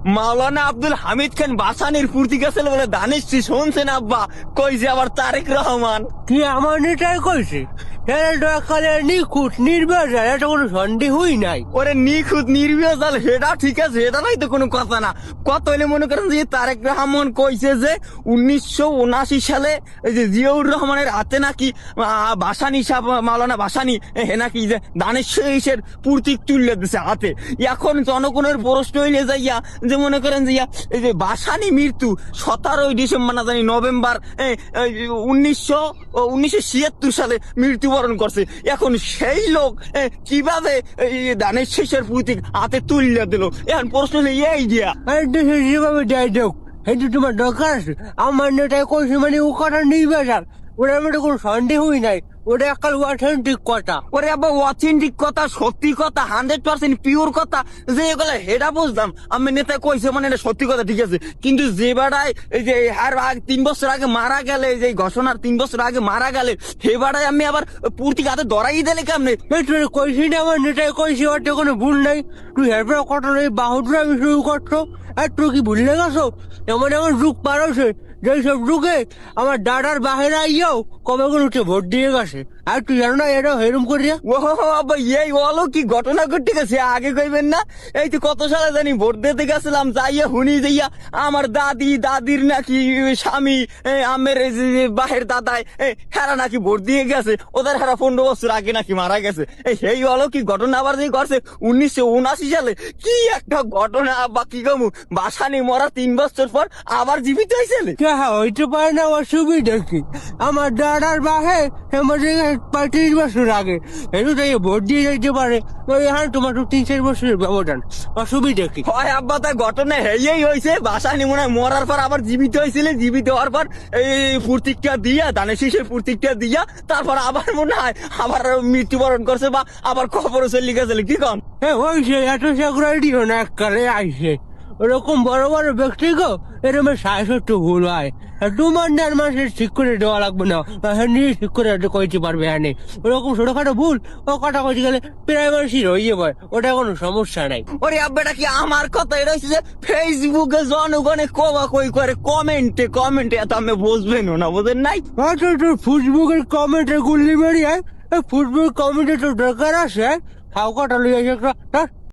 মাওলানা আব্দুল হামিদ খান বাসানির ফুর্তি গেছিল বলে দানিশি শুনছেন আব্বা, কই যে আবার তারেক রহমান। কি আমার নেতাই কইছে কালে নিখুঁত নির্বাচন, এটা কোনো সন্দেহই নাই। ওরে নিখুঁত নির্বিয়াল সেটা ঠিক আছে, এটা নাই তো কোনো কথা না। কত হইলে মনে করেন যে তারেক রহমান কইছে যে 1979 সালে এই যে জিয়াউর রহমানের হাতে নাকি বাসানি সাহেব মাওলানা বাসানি হে নাকি যে দানেশের প্রতীক তুলে দিছে হাতে। এখন জনগণের প্রশ্ন হইলে যাইয়া যে মনে করেন যে এই যে বাসানি মৃত্যু 17 ডিসেম্বর না জানি নভেম্বর 1976 সালে মৃত্যুবরণ করছে। এখন সেই লোক কিভাবে দানের শেষের প্রতীক হাতে তুলিয়া দিল, এখন প্রশ্ন হলে এই দিয়া দেশে যেভাবে দেয় দেখ, এটা তোমার দরকার আছে? আমার নেতাই কইছে মানে ও কথা নির্বাচন, ওটার মধ্যে কোনো সন্দেহই নাই। ওটা একাল অথেন্টিক কথা। ওরে আব্বা অথেন্টিক কথা, সত্যি কথা, 100% পিওর কথা যে এগুলো হেডা বুঝলাম আমি নেতা কইছে মানে এটা সত্যি কথা ঠিক আছে। কিন্তু যে বেড়ায় এই যে আর 3 বছর আগে মারা গেলে, যে ঘোষণার 3 বছর আগে মারা গেলে হে বেড়ায় আমি আবার পূর্তি হাতে ধরাই দিলে কেমনে? তুই কইছি না আমার নেতাই কইছি, ওটা কোনো ভুল নাই। তুই হেরপর কথা নেই বাহুদুর আমি শুরু করছো, আর তুই কি ভুলে গেছো? এমন এমন যুগ পার হয়েছে যেসব যুগে আমার দাদার বাহিরে আইয়াও কবে করে উঠে ভোট দিয়ে গেছে। আর তুই জানো না এটা হেরম করিয়া? ও আব্বা এই বলো কি ঘটনা ঘটে গেছে, আগে কইবেন না? এই তো কত সালে জানি ভোট দিতে গেছিলাম, যাইয়া হুনি যাইয়া আমার দাদির নাকি স্বামী আমের বাহের দাদায় হেরা নাকি ভোট দিয়ে গেছে, ওদের হেরা 15 বছর আগে নাকি মারা গেছে। এই হলো কি ঘটনা আবার যে করছে 1979 সালে। কি একটা ঘটনা আব্বা, কি কমু, বাসানি মরা 3 বছর পর আবার জীবিত হয়েছে। হইতে পারে না, অসুবিধা কি? আমার দাদার বাহে 30 বছর আগে একটু তাই ভোট দিয়ে যাইতে পারে। হ্যাঁ, তোমার তো 3-4 বছরের ব্যবধান, অসুবিধা কি? হয় আব্বা, তাই ঘটনা হেয়েই হয়েছে। বাসানি মনে হয় মরার পর আবার জীবিত হয়েছিলেন, জীবিত হওয়ার পর এই প্রতীকটা দিয়া, ধানের শীষের প্রতীকটা দিয়া তারপর আবার মনে হয় আবার মৃত্যুবরণ করছে বা আবার খবরও চলে গেছিল। কি কম? হ্যাঁ হয়েছে, এত চাকরিও না এককালে আইসে। ওরকম বড় বড় ব্যক্তি গো এরকম সাহসত্ব ভুল হয়। তোমার আর মানুষের ঠিক করে দেওয়া লাগবে না, নিজে ঠিক করে কইতে পারবে। হ্যাঁ, ওরকম ছোটখাটো ভুল ও কথা কইতে গেলে প্রায় মানুষই রইয়ে পড়ে, ওটা কোনো সমস্যা নাই। ওরে আব্বাটা কি আমার কথা? এটা হচ্ছে যে ফেসবুকে জনগণে কবা কই করে কমেন্টে এত আমি বুঝবেন না, বুঝেন নাই? আচ্ছা, তোর ফেসবুকের কমেন্টে গুল্লি মারি, ফুটবল কমেন্টে তোর দরকার আছে? খাও কটা লইয়া